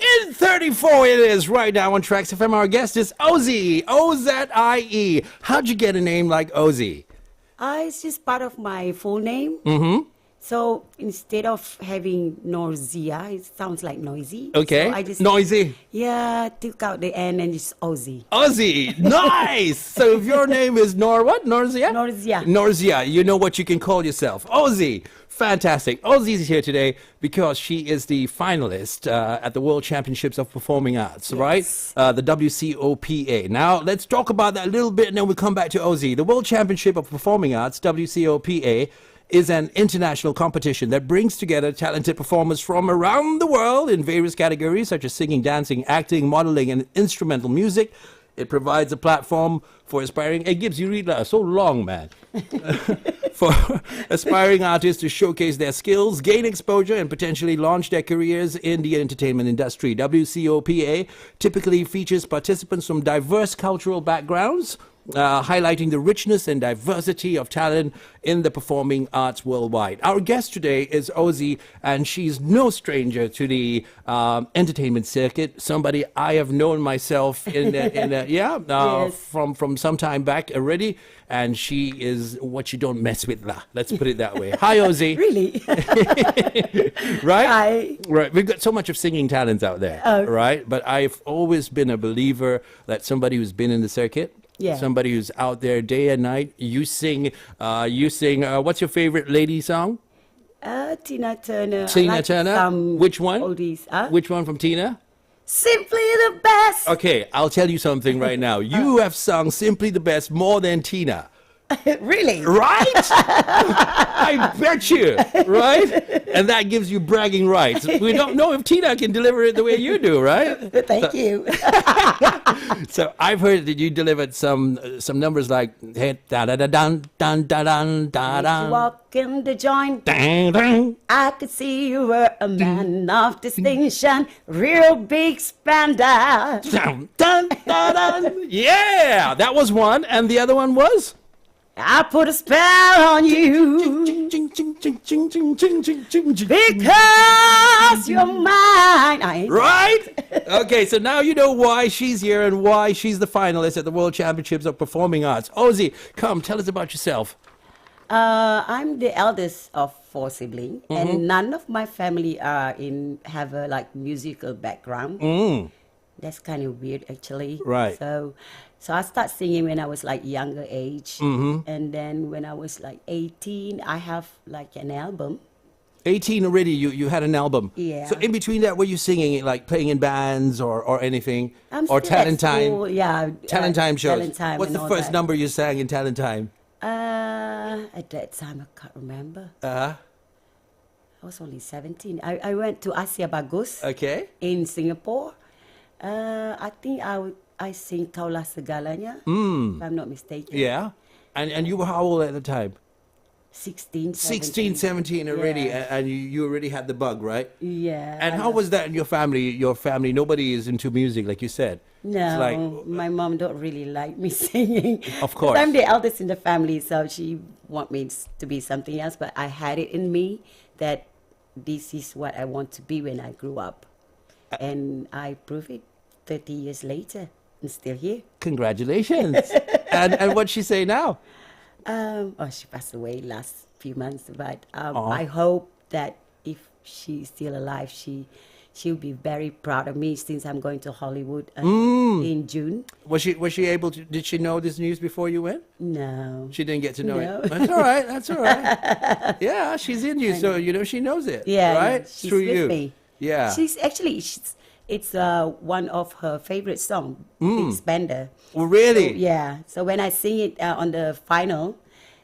In 34 it is right now on TRAXXfm. Our guest is Ozie, O-Z-I-E. How'd you get a name like Ozie? It's just part of my full name. Mm-hmm. So instead of having Norzia, it sounds like noisy. Okay, So I just noisy. took out the N and just Ozie. Ozie, nice. So if your name is what? Norzia? Norzia. Norzia, you know what you can call yourself. Ozie, fantastic. Ozie is here today because she is the finalist at the World Championships of Performing Arts, right? The WCOPA. Now, let's talk about that a little bit and then we'll come back to Ozie. The World Championship of Performing Arts, WCOPA, is an international competition that brings together talented performers from around the world in various categories such as singing, dancing, acting, modeling, and instrumental music. It provides a platform for aspiring... It gives you read so long, man. For aspiring artists to showcase their skills, gain exposure, and potentially launch their careers in the entertainment industry. WCOPA typically features participants from diverse cultural backgrounds, highlighting the richness and diversity of talent in the performing arts worldwide. Our guest today is Ozie, and she's no stranger to the entertainment circuit. Somebody I have known myself from some time back already, and she is what you don't mess with. Let's put it that way. Hi, Ozie. Really? Right? Hi. Right. We've got so much of singing talents out there, right? But I've always been a believer that somebody who's been in the circuit, somebody who's out there day and night. You sing. What's your favorite lady song? Tina Turner. Tina Turner. Which one? Oldies. Which one from Tina? Simply the best. Okay, I'll tell you something right now. You have sung Simply the Best more than Tina. Really? Right? I bet you, right? And that gives you bragging rights. We don't know if Tina can deliver it the way you do, right? Thank you. So I've heard that you delivered some numbers like hey, da da da dun dun da dun da dun. Walk in the joint. Dang, dang. I could see you were a man of distinction, real big spender. Dun, dun, dun, dun. Yeah, that was one, and the other one was. I put a spell on you because you're mine. Right? Okay, so now you know why she's here and why she's the finalist at the World Championships of Performing Arts. Ozie, come, tell us about yourself. I'm the eldest of 4 siblings, and none of my family have a musical background. That's kind of weird, actually. Right. So I started singing when I was younger age, and then when I was 18, I have an album. 18 already, you had an album. Yeah. So in between that, were you singing, playing in bands or anything? Or talent time? School, yeah. Talent time shows. Talent time. What's the first number you sang in talent time? At that time, I can't remember. I was only 17. I went to Asia Bagus. Okay. In Singapore. I think I sing Kaulah Segalanya, if I'm not mistaken. Yeah. And you were how old at the time? 16, 16, 17 already, Yeah. and you already had the bug, right? Yeah. And how was that in your family? Your family, nobody is into music, like you said. No, my mom don't really like me singing. Of course. I'm the eldest in the family, so she want me to be something else, but I had it in me that this is what I want to be when I grew up. And I proved it 30 years later and still here. Congratulations. and what'd she say now? She passed away last few months, but I hope that if she's still alive, she'll be very proud of me since I'm going to Hollywood in June. Was she able to? Did she know this news before you went? No. She didn't get to know No. it. That's all right. That's all right. Yeah, she's in you, so she knows it. Yeah, right. she's Through with you. me. Yeah. It's one of her favorite songs, Big Spender. Well, really? So, yeah. So when I sing it on the final,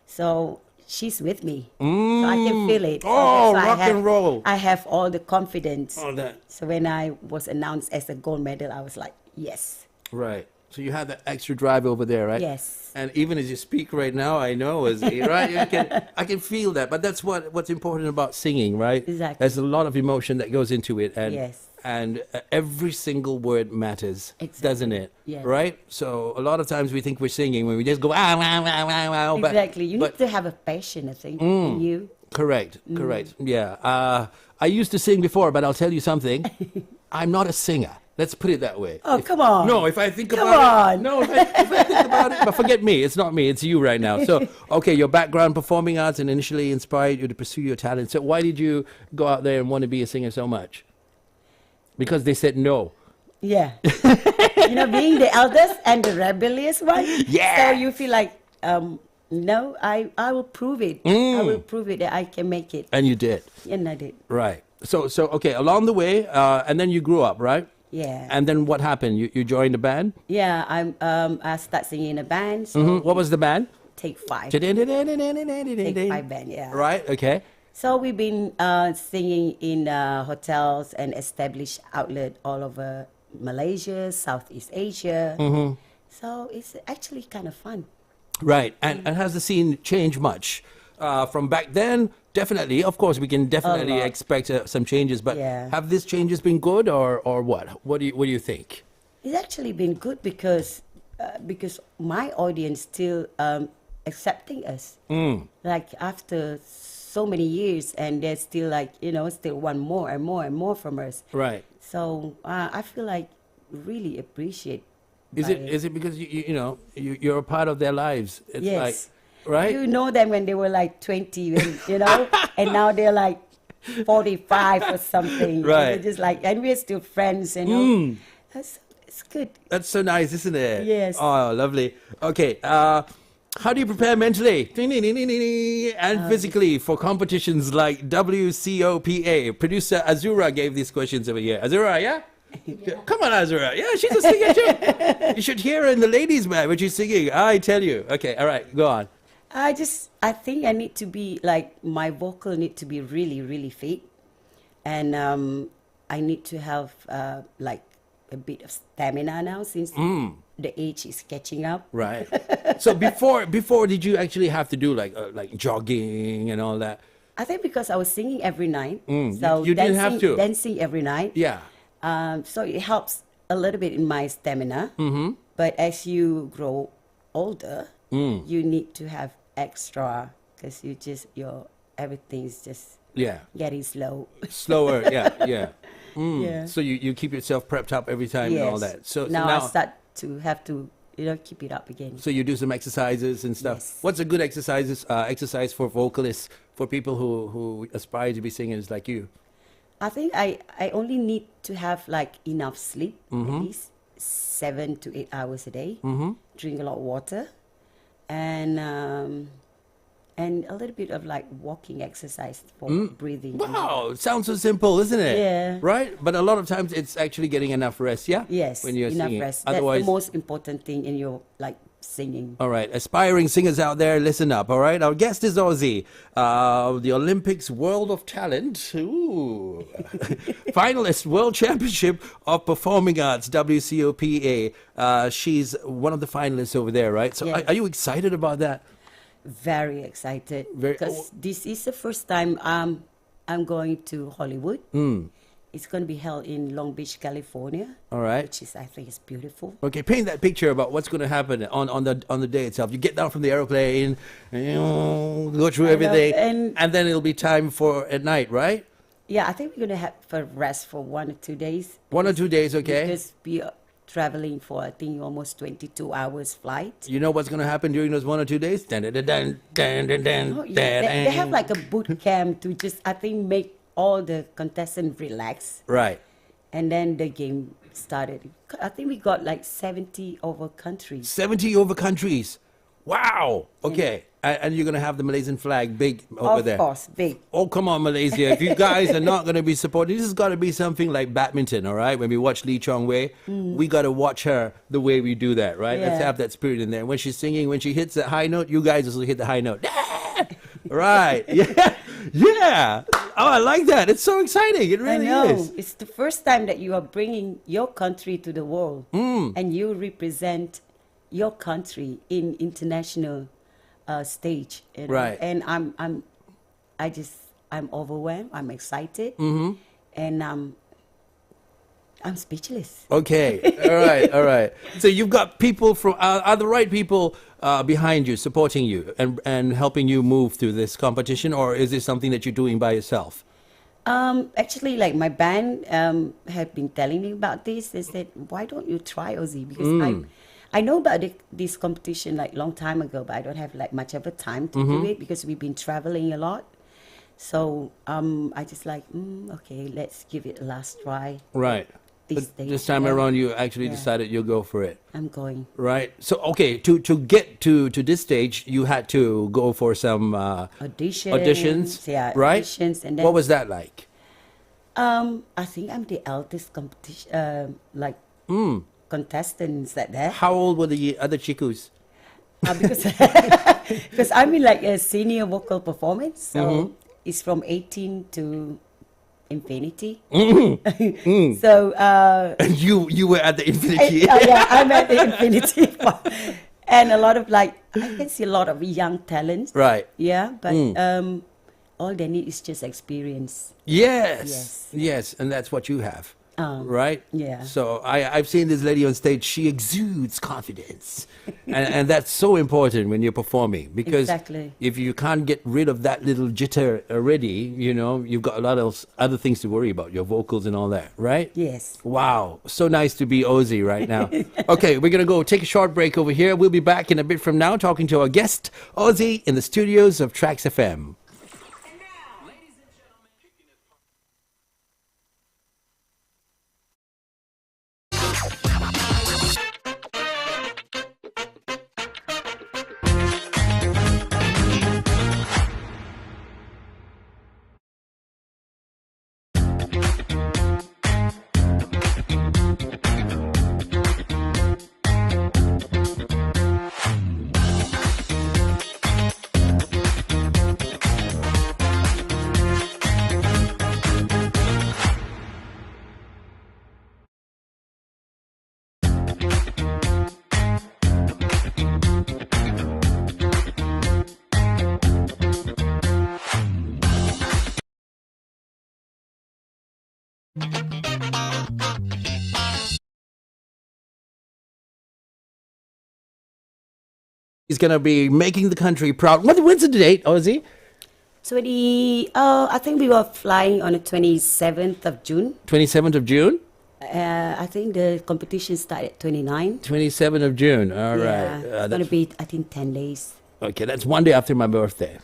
so she's with me. So I can feel it. Oh, so rock and roll. I have all the confidence. Oh, that. So when I was announced as a gold medal, I was like, yes. Right. So you have that extra drive over there, right? Yes. And even as you speak right now, I know, right? I can feel that. But that's what's important about singing, right? Exactly. There's a lot of emotion that goes into it, and Yes. and every single word matters, Exactly. doesn't it? Yes. Right. So a lot of times we think we're singing when we just go ah wow wow wow wow. Exactly. You need to have a passion, I think, in you. Correct. Yeah. I used to sing before, but I'll tell you something. I'm not a singer. Let's put it that way. Oh, come on. No, if I think Come about it. on. No, if I think about it. But forget me. It's not me. It's you right now. So, okay, your background, performing arts, and initially inspired you to pursue your talent. So, why did you go out there and want to be a singer so much? Because they said no. Yeah. Being the eldest and the rebellious one. Yeah. So you feel like, no, I will prove it. I will prove it that I can make it. And you did. And I did. Right. So okay, along the way, and then you grew up, right? Yeah. And then what happened? You joined a band? Yeah, I start singing in a band. So What was the band? Take Five. Take Take Five band, yeah. Right, okay. So we've been singing in hotels and established outlet all over Malaysia, Southeast Asia. So it's actually kind of fun. Right. And has the scene changed much? From back then, definitely. Of course, we can definitely lot. expect some changes. But Yeah. have these changes been good or what? What do you think? It's actually been good because my audience still accepting us. Like after so many years, and they're still like still want more and more and more from us. Right. So I feel like really appreciate. Is it because you're a part of their lives? It's Yes. like, right? You know them when they were like 20, and now they're like 45 or something. Right. They're just like, and we're still friends, It's good. That's so nice, isn't it? Yes. Oh, lovely. Okay. How do you prepare mentally and physically for competitions like WCOPA? Producer Azura gave these questions over here. Azura, yeah? Come on, Azura. Yeah, she's a singer too. You should hear her in the ladies' man when she's singing. I tell you. Okay, all right, go on. I think I need to be like, my vocal need to be really, really fit. And I need to have like a bit of stamina now since the age is catching up. Right. So before did you actually have to do like jogging and all that? I think because I was singing every night. So You didn't have to. dancing every night. Yeah. So it helps a little bit in my stamina. But as you grow older, you need to have extra because your everything is just Yeah. getting slow. Slower. Yeah. Yeah. Yeah. So you keep yourself prepped up every time and all that. So now, now I start to have to keep it up again. so you do some exercises and stuff. Yes. What's a good exercise for vocalists, for people who aspire to be singers like you? I think I only need to have like enough sleep, at least 7 to 8 hours a day. Drink a lot of water, and a little bit of like walking exercise for breathing. Wow, it sounds so simple, isn't it? Yeah. Right? But a lot of times it's actually getting enough rest, yeah? Yes, When you're enough singing. rest. Otherwise, That's the most important thing in your like singing. all right, aspiring singers out there, listen up, all right? Our guest is Ozie, the Olympics World of Talent. Ooh. Finalist, World Championship of Performing Arts, WCOPA. She's one of the finalists over there, right? So Yes. are you excited about that? Very excited Very- because this is the first time I'm going to Hollywood. It's going to be held in Long Beach, California, All right. which is I think is beautiful. Okay, paint that picture about what's going to happen on the day itself. You get down from the airplane, go through everything, and then it'll be time for at night, right? Yeah, I think we're going to have a rest for 1 or 2 days. 1 or 2 days, okay? Because we are traveling for I think almost 22 hours flight. You know what's going to happen during those 1 or 2 days? Dun, dun, dun, dun, dun, dun, dun, Oh, yeah. They have like a boot camp to just I think make all the contestants relax, Right. and then the game started. I think we got like 70 over countries. 70 over countries. Wow. Okay. And you're going to have the Malaysian flag big over there. Of course, big. Oh, come on, Malaysia. If you guys are not going to be supporting, this has got to be something like badminton, all right? When we watch Lee Chong Wei, we got to watch her the way we do that, right? Let's Yeah. have that spirit in there. When she's singing, when she hits that high note, you guys also hit the high note. Right. Yeah. Yeah. Oh, I like that. It's so exciting. It really I know. is. It's the first time that you are bringing your country to the world, and you represent your country in international stage. You know? Right. And I'm overwhelmed. I'm excited, and I'm speechless. Okay, all right. So you've got people from are the right people behind you, supporting you, and helping you move through this competition, or is this something that you're doing by yourself? Actually, like my band have been telling me about this. They said, "Why don't you try Ozie?" Because I know about this competition like long time ago, but I don't have like much of a time to do it because we've been traveling a lot. So I just like, okay, let's give it a last try. Right. This time around, you actually decided you'll go for it. I'm going. Right. So, okay, to get to this stage, you had to go for some auditions. Yeah, right? auditions. And then, what was that like? I think I'm the eldest competition, contestants at that. How old were the other chicos? Because because I'm in like a senior vocal performance, so it's from 18 to infinity. So And you were at the infinity. yeah, I'm at the infinity part. And a lot of like I can see a lot of young talents. Right. Yeah, but all they need is just experience. Yes, and that's what you have. Right? Yeah. So I've seen this lady on stage. She exudes confidence. and that's so important when you're performing. Because Exactly. if you can't get rid of that little jitter already, you've got a lot of other things to worry about, your vocals and all that, right? Yes. Wow. So nice to be Ozie right now. Okay, we're going to go take a short break over here. We'll be back in a bit from now talking to our guest, Ozie, in the studios of TRAXXfm. He's going to be making the country proud. When's the date, Ozie? I think we were flying on the 27th of June. 27th of June? I think the competition started 29th. 27th of June. All right. It's going to be, I think, 10 days. Okay, that's one day after my birthday.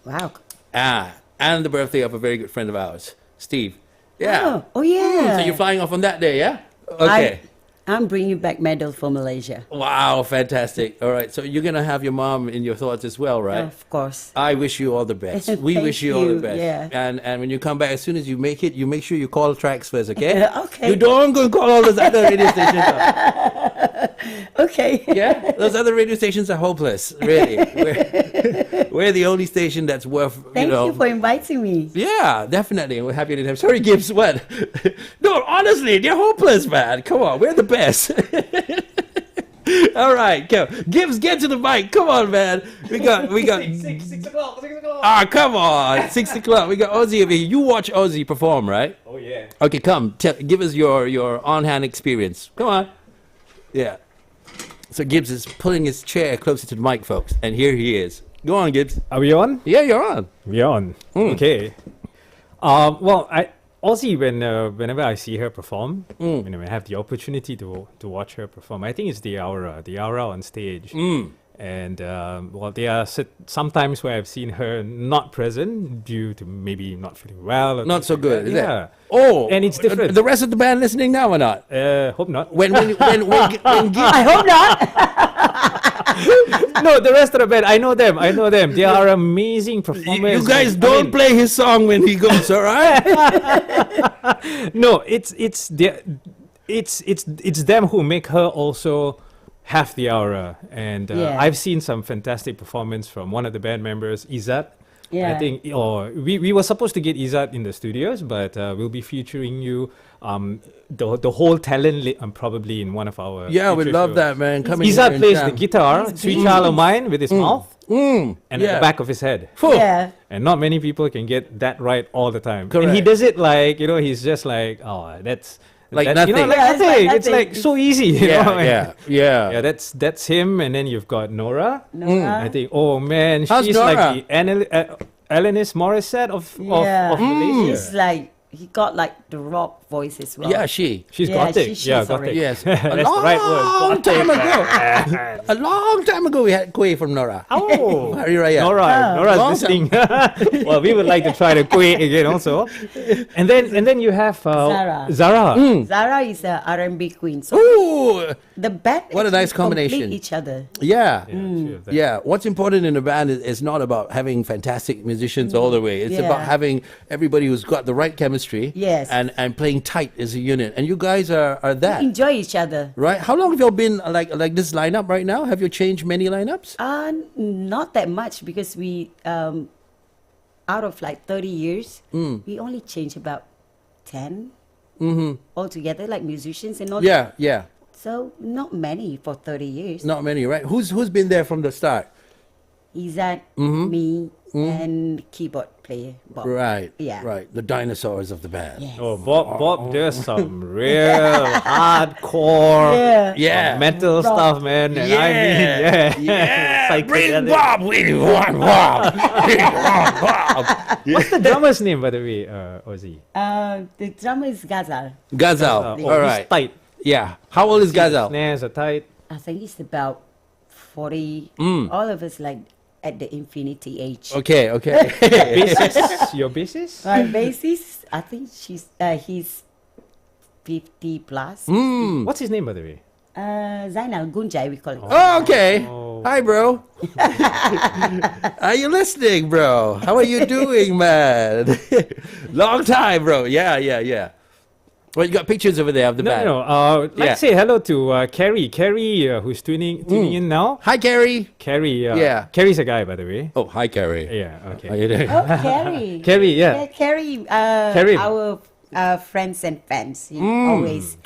Wow. And the birthday of a very good friend of ours, Steve. Yeah. Oh yeah. So you're flying off on that day, yeah? Okay. I'm bringing back medal for Malaysia. Wow, fantastic. All right, so you're going to have your mom in your thoughts as well, right? Of course. I wish you all the best. We Thank wish you all the best. Yeah. And when you come back, as soon as you make it, you make sure you call Trax first, okay? Okay. You don't go and call all those other radio stations up. Okay. Yeah? Those other radio stations are hopeless, really. We're the only station that's worth, Thank you for inviting me. Yeah, definitely. We're happy to have. Sorry, Gibbs. What? No, honestly, they're hopeless, man. Come on, we're the best. All right, go. Gibbs, get to the mic. Come on, man. We got. 6 o'clock. Ah, come on. 6 o'clock. We got Ozie over here. You watch Ozie perform, right? Oh yeah. Okay, come. Give us your on-hand experience. Come on. Yeah. So Gibbs is pulling his chair closer to the mic, folks, and here he is. Go on, Gibbs. Are we on? Yeah, you're on. We're on. Okay. Well, Ozie, whenever I see her perform, whenever I have the opportunity to watch her perform, I think it's the aura on stage. And well, there are sometimes where I've seen her not present due to maybe not feeling well. Or Not so good, is yeah. it? Oh, And it's different. The rest of the band listening now or not? Hope not. When Gibbs, I hope not. No, the rest of the band, I know them. They are amazing performers. you guys don't play his song when he goes, all right? No, it's them who make her also have the aura. And Yeah. I've seen some fantastic performance from one of the band members, Izzat. Yeah. I think, we were supposed to get Izzat in the studios, but we'll be featuring you, the whole talent probably in one of our. Yeah, we future love shows. that, man. Come in Izzat here plays and the jam. guitar, Sweet Child of Mine, with his mouth and at yeah. the back of his head. Phew. Yeah. And not many people can get that right all the time. And he Correct. does it like, he's just like, oh, Like That- nothing. You know, like Yeah, it's nothing. like It's like nothing. so easy. You know? yeah, yeah. Yeah, that's him, and then you've got Nora. Nora. I think, oh man, How's she's Nora? like the Alanis Morissette of Malaysia. He's like, he got like the rock voice as well. Yeah, she. She's Yeah, gothic. she's Yeah, already- gothic. Yes. That's A the right word. long Gothic. time ago. A long time ago, we had Kueh from Nora. Oh, Hari Raya. Nora, Nora's Long listening. Well, we would like to try the kuih again also. And then you have Zara. Zara. Zara is a R&B queen. So Ooh, the band What a actually nice combination. complete each other. yeah. Few of them. Yeah, what's important in a band is not about having fantastic musicians all the way. It's Yeah. about having everybody who's got the right chemistry. Yes. And playing tight as a unit. And you guys are that. Enjoy each other. Right? How long have you all been like this lineup right now? Have you changed many lineups? Not that much because we, out of like 30 years, we only change about 10 altogether, like musicians and all. Yeah, yeah. So not many for 30 years. Not many, right? Who's been there from the start? Izzat, me, and keyboard player Bob. Right. Yeah. Right. The dinosaurs of the band. Yes. Oh, Bob does some real hardcore Yeah. metal Rock. stuff, man. And I mean, yeah. Bring Psychedelic. Bob. We want Bob. Bring Bob. What's the drummer's name, by the way, Ozzy? The drummer is Ghazal. Ghazal. Oh, All he's right. tight. Yeah. How old is Ghazal? Snares are tight. I think he's about 40. All of us like at the infinity age. Okay. Okay. Bassist? Your bassist? My bassist, I think he's 50 plus. What's his name, by the way? Zainal Gunjai, we call it. Oh, okay. Oh. Hi, bro. Are you listening, bro? How are you doing, man? Long time, bro. Yeah. Well, you got pictures over there of the band. Let's say hello to Carrie. Carrie, who's tuning in now. Hi, Carrie. Carrie, Yeah. Carrie's a guy, by the way. Oh, hi, Carrie. Yeah, How okay. you doing? Oh, Carrie. Carrie, yeah. Carrie, Carrie. our friends and fans. He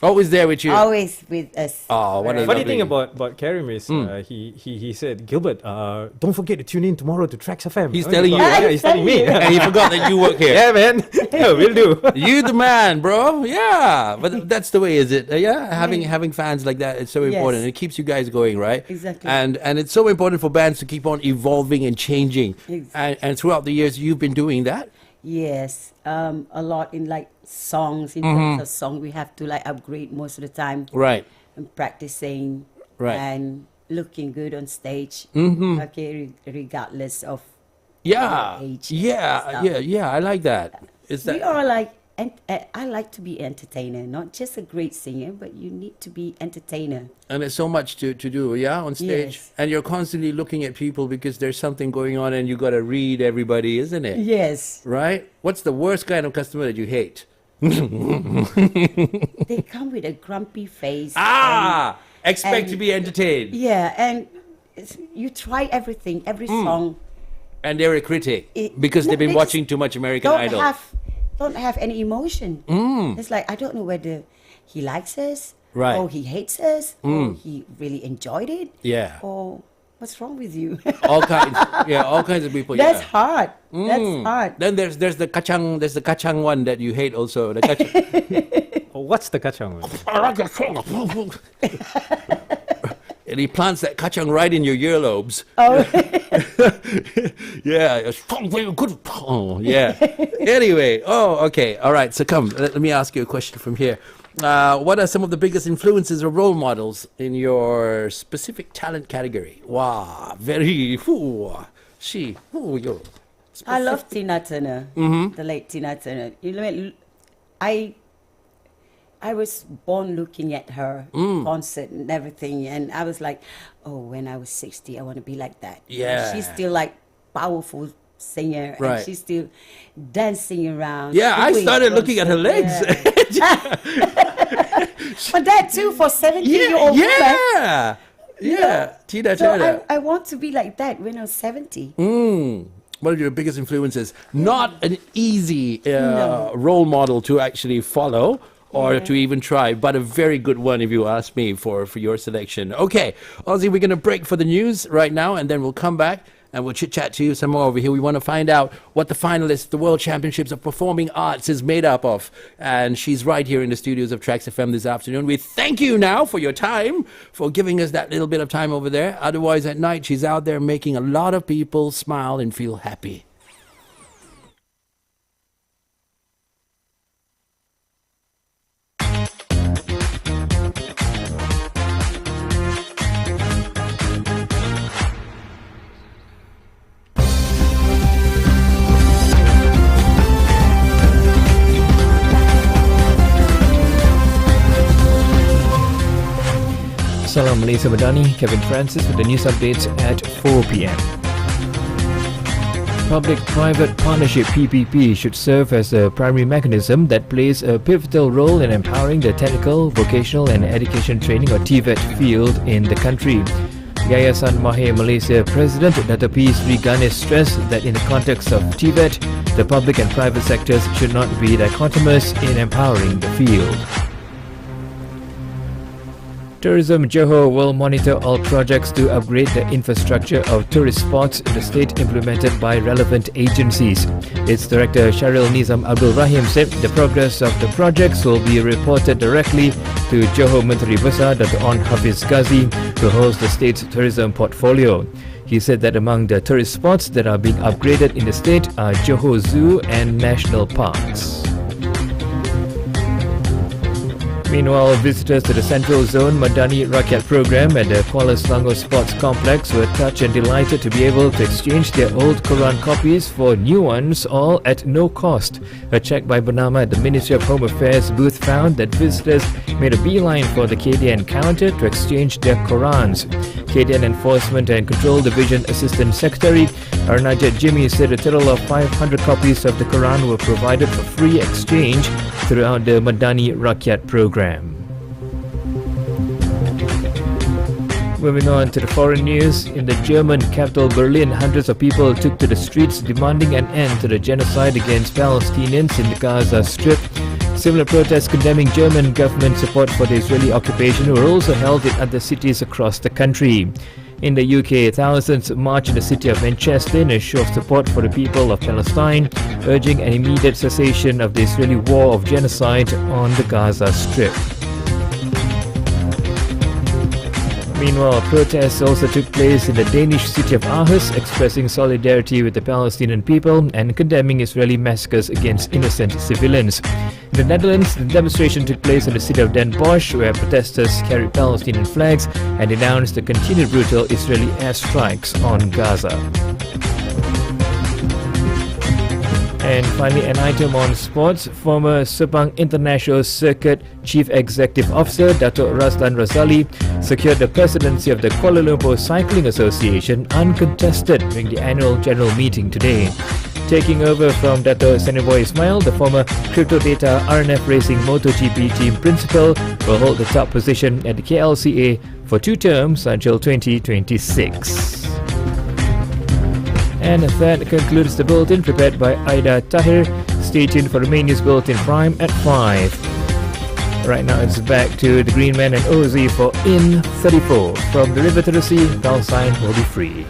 Always there with you. always with us. Oh, what a Funny lovely- thing about Karim is he said, Gilbert, don't forget to tune in tomorrow to TRAXXfm. He's Oh, telling you. Yeah, he's telling me. And he forgot that you work here. Yeah, man. Yeah, we'll do. You the man, bro. Yeah, but that's the way, is it? Yeah, having fans like that is so important. Yes. It keeps you guys going, right? Exactly. And it's so important for bands to keep on evolving and changing. Exactly. And throughout the years, you've been doing that. Yes, a lot in like songs. In terms of song, we have to like upgrade most of the time Right. and practicing Right. and looking good on stage. Okay, regardless of Yeah. age Yeah. stuff. Yeah. I like that. Is we that? are like, and I like to be entertainer, not just a great singer, but you need to be entertainer. And there's so much to do, yeah, on stage. Yes. And you're constantly looking at people because there's something going on and you got to read everybody, isn't it? Yes, Right? What's the worst kind of customer that you hate? they come with a grumpy face. Ah! Expect and- to be entertained. Yeah, and you try everything, every song. And they're a critic It- because no, they've been they watching too much American Idol. Don't have any emotion. It's like I don't know whether he likes us, Right. or he hates us, or he really enjoyed it, Yeah. or what's wrong with you? All kinds. Yeah, all kinds of people. That's yeah. hard. That's hard. Then there's the kacang one that you hate also. The kacang. Oh, what's the kacang one? And he plants that kacang right in your earlobes. Oh, Yeah, it's very good. Oh, yeah. Anyway, okay. All right. So come, let me ask you a question from here. What are some of the biggest influences or role models in your specific talent category? Wow, very. Yo. I love Tina Turner, the late Tina Turner. You know, I was born looking at her concert and everything, and I was like, oh, when I was 60, I want to be like that. Yeah. She's still like powerful singer, Right. and she's still dancing around. Yeah, I doing started looking at her concert. legs. Yeah. But that too, for 70-year-old woman. Yeah. Yeah. Tina So Turner. I want to be like that when I'm 70. What are your biggest influences? Not an easy role model to actually follow or to even try, but a very good one if you ask me for your selection. Okay, Ozzy, we're going to break for the news right now and then we'll come back and we'll chit-chat to you some more over here. We want to find out what the finalists, the World Championships of Performing Arts is made up of. And she's right here in the studios of TRAXXfm this afternoon. We thank you now for your time, for giving us that little bit of time over there. Otherwise, at night, she's out there making a lot of people smile and feel happy. Salam Malaysia Madani, Kevin Francis with the news updates at 4 p.m. Public-private partnership PPP should serve as a primary mechanism that plays a pivotal role in empowering the technical, vocational and education training or TVET field in the country. Yayasan Mahir Malaysia President Dr. P. Sri Ganesh stressed that in the context of TVET, the public and private sectors should not be dichotomous in empowering the field. Tourism Johor will monitor all projects to upgrade the infrastructure of tourist spots in the state implemented by relevant agencies. Its Director Sharil Nizam Abdul Rahim said the progress of the projects will be reported directly to Johor Menteri Besar Dr. On Hafiz Ghazi, who holds the state's tourism portfolio. He said that among the tourist spots that are being upgraded in the state are Johor Zoo and national parks. Meanwhile, visitors to the Central Zone Madani Rakyat program at the Kuala Selangor Sports Complex were touched and delighted to be able to exchange their old Quran copies for new ones, all at no cost. A check by Bernama at the Ministry of Home Affairs booth found that visitors made a beeline for the KDN counter to exchange their Qurans. KDN Enforcement and Control Division Assistant Secretary Arnajat Jimmy said a total of 500 copies of the Quran were provided for free exchange throughout the Madani Rakyat program. Moving on to the foreign news, in the German capital Berlin, hundreds of people took to the streets demanding an end to the genocide against Palestinians in the Gaza Strip. Similar protests condemning German government support for the Israeli occupation were also held in other cities across the country. In the UK, thousands marched in the city of Manchester in a show of support for the people of Palestine, urging an immediate cessation of the Israeli war of genocide on the Gaza Strip. Meanwhile, protests also took place in the Danish city of Aarhus, expressing solidarity with the Palestinian people and condemning Israeli massacres against innocent civilians. In the Netherlands, the demonstration took place in the city of Den Bosch, where protesters carried Palestinian flags and denounced the continued brutal Israeli airstrikes on Gaza. And finally, an item on sports. Former Sepang International Circuit Chief Executive Officer Dato' Razdan Razali secured the presidency of the Kuala Lumpur Cycling Association uncontested during the annual general meeting today. Taking over from Dato' Seneboy Ismail, the former Crypto Data RNF Racing MotoGP team principal will hold the top position at the KLCA for 2 terms until 2026. And that concludes the bulletin prepared by Aida Tahir. Stay tuned for the main news bulletin prime at 5. Right now it's back to the Green Man and Ozie for In 34. From the river to the sea, call sign will be free.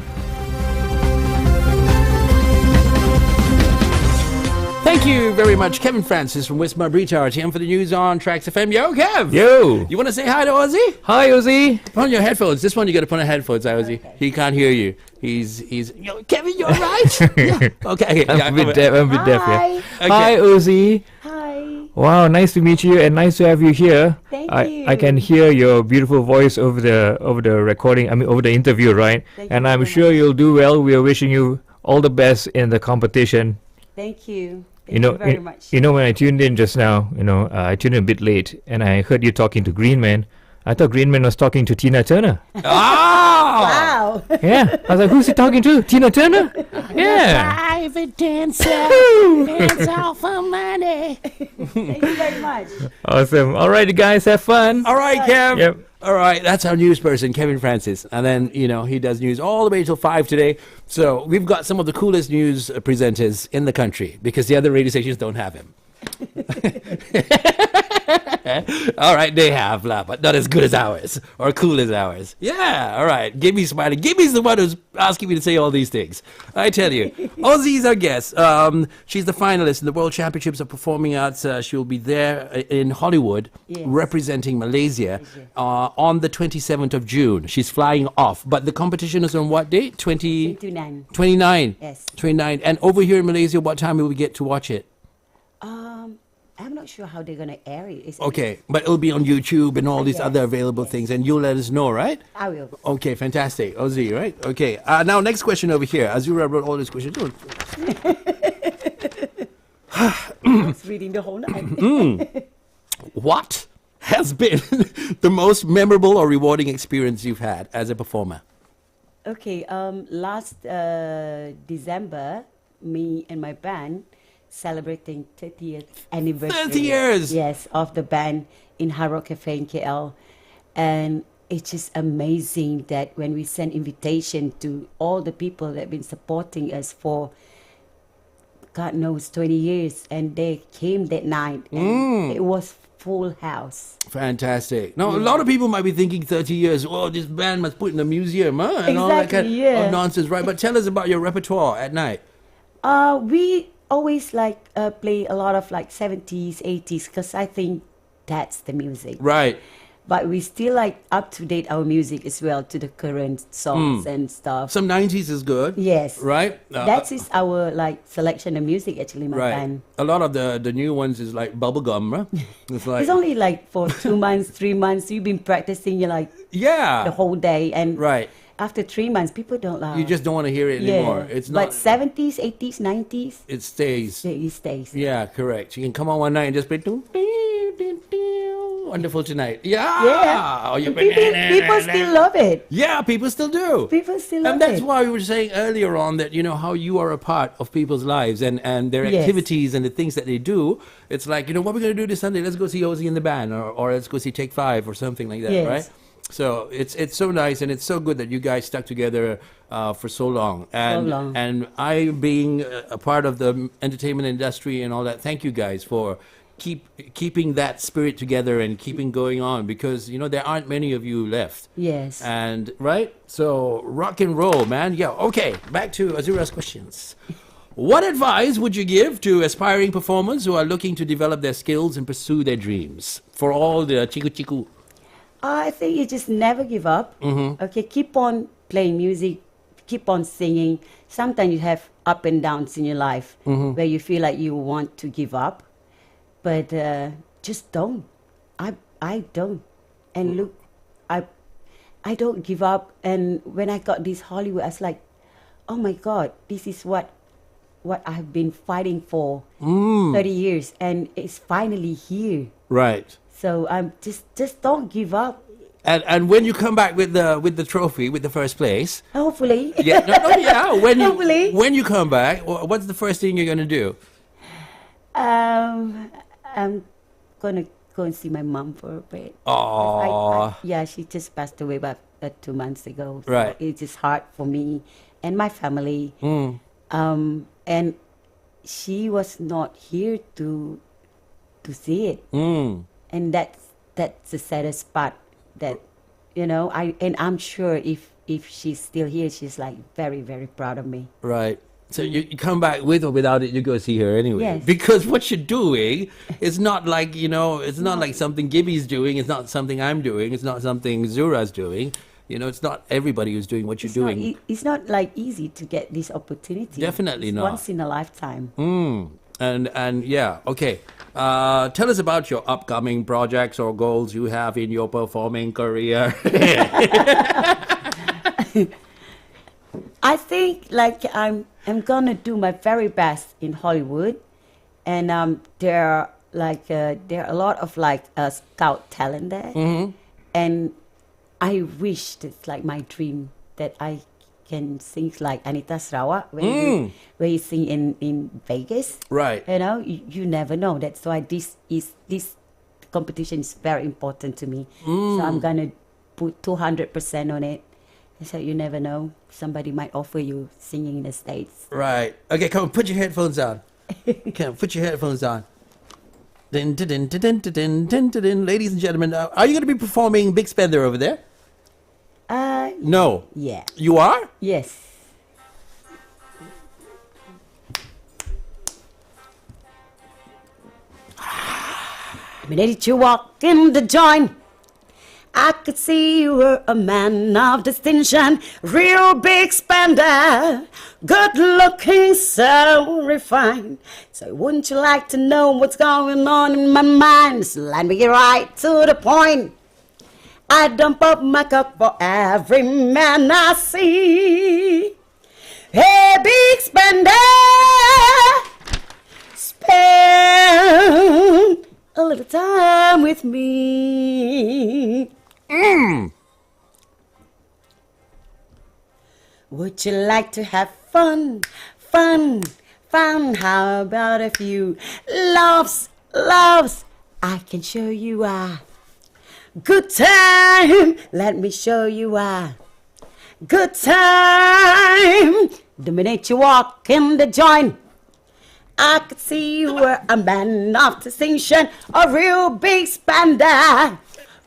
Thank you very much, Kevin Francis from Wismar Breach RTM for the news on TRAXXfm. Yo, Kev! Yo! You want to say hi to Ozie? Hi, Ozie! Put on your headphones. This one you got to put on headphones, Ozie. Okay. He can't hear you. He's. Yo, Kevin, you alright? Yeah. Okay. I'm a bit deaf. Hi. Okay. Hi, Ozie! Hi. Wow, nice to meet you and nice to have you here. Thank you. I can hear your beautiful voice over the recording, over the interview, right? Thank and you I'm so sure much. you'll do well. We are wishing you all the best in the competition. Thank you. Thank you very much. You know, when I tuned in just now, I tuned in a bit late and I heard you talking to Green Man. I thought Green Man was talking to Tina Turner. Oh! Wow. Yeah. I was like, who's he talking to? Tina Turner? Yeah. Private dancer. Dance all for money. Thank you very much. Awesome. All right, you guys, have fun. All right, Kev. Yep. All right, that's our news person, Kevin Francis. And then, he does news all the way till 5 today. So we've got some of the coolest news presenters in the country because the other radio stations don't have him. All right, they have, but not as good as ours or cool as ours. Yeah, all right. Gimmy's smiling. Gimmy's the one who's asking me to say all these things. I tell you. Ozie's our guest. She's the finalist in the World Championships of Performing Arts. She'll be there in Hollywood representing Malaysia on the 27th of June. She's flying off. But the competition is on what date? 29. 29. Yes. 29. And over here in Malaysia, what time will we get to watch it? I'm not sure how they're going to air it. Okay, but it'll be on YouTube and all these other available things, and you'll let us know, right? I will. Okay, fantastic. Ozie, right? Okay. Now, next question over here. Azura wrote all these questions. I was reading the whole night. What has been the most memorable or rewarding experience you've had as a performer? Okay, last December, me and my band celebrating 30th anniversary. 30 years! Yes, of the band in Hard Rock Cafe in KL. And it's just amazing that when we send invitation to all the people that have been supporting us for, God knows, 20 years, and they came that night, and it was full house. Fantastic. Now, a lot of people might be thinking 30 years, oh, this band must put in a museum, huh? And all that kind of nonsense, right? But tell us about your repertoire at night. We always play a lot of 70s, 80s, because I think that's the music. Right. But we still up to date our music as well to the current songs and stuff. Some 90s is good. Yes. Right? That is our selection of music actually, my band. A lot of the new ones is like bubblegum, right? It's only for 2 months, 3 months. You've been practicing the whole day, and after 3 months, people don't like. You just don't want to hear it anymore. It's not. But 70s, 80s, 90s. It stays. It stays. Yeah, correct. You can come on one night and just play. Wonderful tonight. Yeah. Yeah. Oh, people still love it. Yeah, people still do. People still love it. And that's why we were saying earlier on that, how you are a part of people's lives and their activities and the things that they do. It's like, what we're going to do this Sunday? Let's go see Ozie in the band or let's go see Take 5 or something like that, right? So it's so nice and it's so good that you guys stuck together for so long. And I being a part of the entertainment industry and all that, thank you guys for keeping that spirit together and keeping going on, because there aren't many of you left. Yes. And so rock and roll, man. Yeah. Okay, back to Azura's questions. What advice would you give to aspiring performers who are looking to develop their skills and pursue their dreams? For all the chiku. I think you just never give up. Okay, keep on playing music, keep on singing. Sometimes you have up and downs in your life where you feel like you want to give up. But just don't. I don't. And look, I don't give up. And when I got this Hollywood, I was like, oh my God, this is what I've been fighting for 30 years, and it's finally here. Right. So just don't give up. And when you come back with the trophy, with the first place, hopefully. Hopefully. When you come back, what's the first thing you're gonna do? I'm gonna go and see my mom for a bit. Oh. Yeah, she just passed away about 2 months ago. So right. It's just hard for me and my family. And she was not here to see it. And that's the saddest part. That I'm sure if she's still here, she's very, very proud of me. Right. So you come back with or without it, you go see her anyway. Yes. Because what you're doing is not like, it's not like something Gibby's doing. It's not something I'm doing. It's not something Zura's doing. It's not everybody who's doing what you're doing. It's not easy to get this opportunity. Definitely it's not. Once in a lifetime. And yeah, okay. Tell us about your upcoming projects or goals you have in your performing career. I think I'm gonna do my very best in Hollywood, and there are a lot of scout talent there, and I wish it's my dream that I can sing like Anita Sarawak where you sing in Vegas. Right. You never know. That's why this competition is very important to me. So I'm gonna put 200% on it. So you never know. Somebody might offer you singing in the States. Right. Okay, come on, put your headphones on. Come on, put your headphones on. Din, din, din, din, din, din, din, din, din. Ladies and gentlemen, are you going to be performing Big Spender over there? No. Yeah. You are? Yes. The minute you walk in the joint, I could see you were a man of distinction, real big spender, good looking, so refined. So wouldn't you like to know what's going on in my mind? So let me get right to the point. I dump up my cup for every man I see. Hey, big spender, spend a little time with me. Would you like to have fun, fun, fun? How about a few loves, loves? I can show you a good time. Let me show you a good time. The minute you walk in the joint, I could see you were a man of distinction, a real big spender,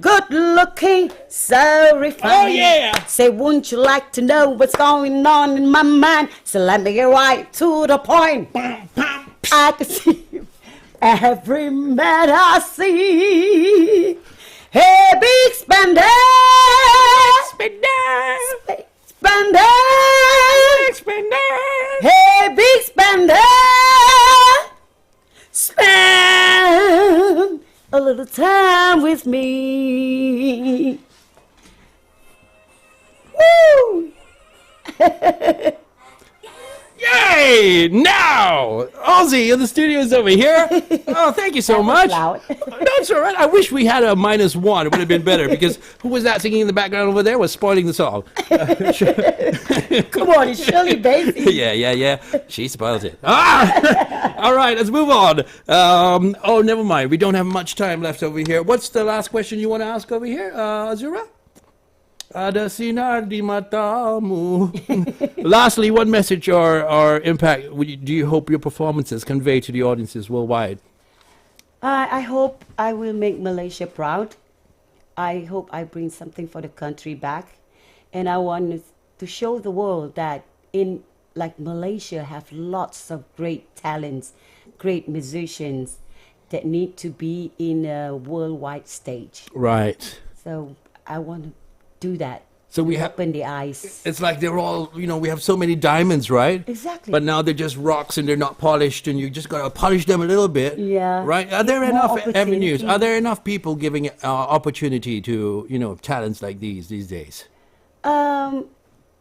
good looking, so refined. Oh, yeah. Say, wouldn't you like to know what's going on in my mind? So let me get right to the point. I could see you, every man I see. Hey, big spender, spender, spender, spender. Hey, big spender, spend a little time with me. Woo! Yay! Now, Ozie in the studios over here. Oh, thank you so much. Loud. That's all right. I wish we had a -1. It would have been better because who was that singing in the background over there was spoiling the song. Come on, it's Shirley Bassey. Yeah. She spoils it. All right, let's move on. Oh, never mind. We don't have much time left over here. What's the last question you want to ask over here, Azura? Ada sinar di matamu. Lastly, what message or impact do you hope your performances convey to the audiences worldwide? I hope I will make Malaysia proud. I hope I bring something for the country back. And I want to show the world that in like Malaysia have lots of great talents, great musicians that need to be in a worldwide stage. Right. So I want to do that. So we have. Open the eyes. It's like they're all, we have so many diamonds, right? Exactly. But now they're just rocks and they're not polished, and you just got to polish them a little bit. Yeah. Right? Are there More enough opportunity. avenues? Are there enough people giving opportunity to, talents like these days?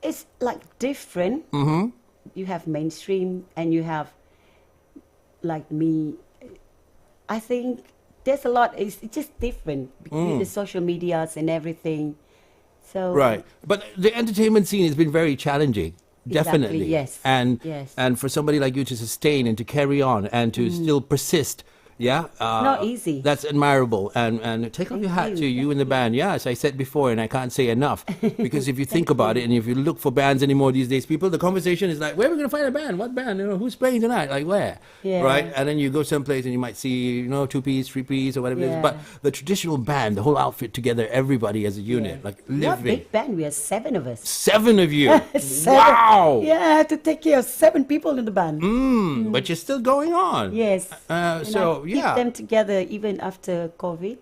It's like different. Mm-hmm. You have mainstream and you have like me. I think there's a lot. It's just different between the social medias and everything. So Right. But the entertainment scene has been very challenging. Exactly, Definitely. yes, And yes. and for somebody like you to sustain and to carry on and to still persist. Yeah. Not easy. That's admirable. And take off your hat to you and the band. Yeah, as I said before, and I can't say enough. Because if you think about it and if you look for bands anymore these days, people, the conversation is like, where are we going to find a band? What band? Who's playing tonight? Like where? Yeah. Right? And then you go someplace and you might see, 2-piece, 3-piece or whatever it is. Yeah. But the traditional band, the whole outfit together, everybody as a unit, like What living. big band? We are 7 of us. 7 of you. 7. Wow. Yeah, I have to take care of 7 people in the band. But you're still going on. Yes. And So, I keep yeah. them together even after COVID,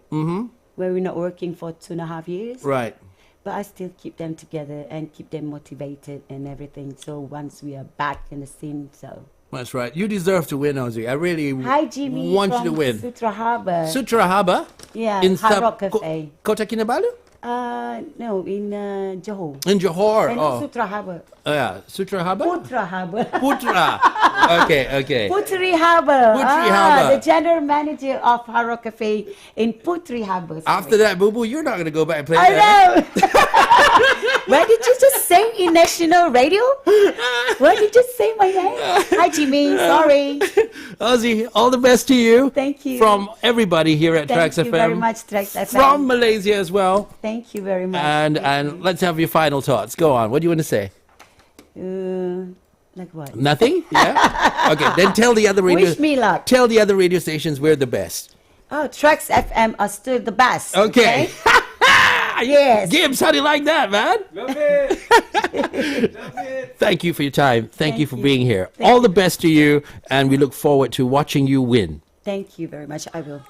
where we're not working for 2.5 years. Right. But I still keep them together and keep them motivated and everything. So once we are back in the scene, so. That's right. You deserve to win, Ozie. I really Hi, Jimmy. want you from to win. Sutra Harbor. Sutra Harbor? Yeah, In Hard Rock Cafe. Kota Kinabalu? No, in Johor. In Johor. And Oh, Sutra Harbor. yeah. Sutra Harbor? Putra Harbor. Putra. Okay. Putri Harbor. Putri Harbor. The general manager of Hard Rock Cafe in Putri Harbor. After that, Boo Boo, you're not going to go back and play I that. know. Why did you just sing in national radio? Why did you just say my name? Hi, Jimmy. Sorry. Ozie, all the best to you. Thank you. From everybody here at Thank TRAXXfm. you very much, TRAXXfm. From Malaysia as well. Thank you very much. And let's have your final thoughts. Go on. What do you want to say? Like what? Nothing? Yeah. Okay. Then tell the other radio. Wish me luck. Tell the other radio stations we're the best. Oh, TRAXXfm are still the best. Okay. Yes. Gibbs, how do you like that, man? Love it. Love it. Thank you for your time. Thank you for you. being here. Thank All you. the best to you, and we look forward to watching you win. Thank you very much. I will.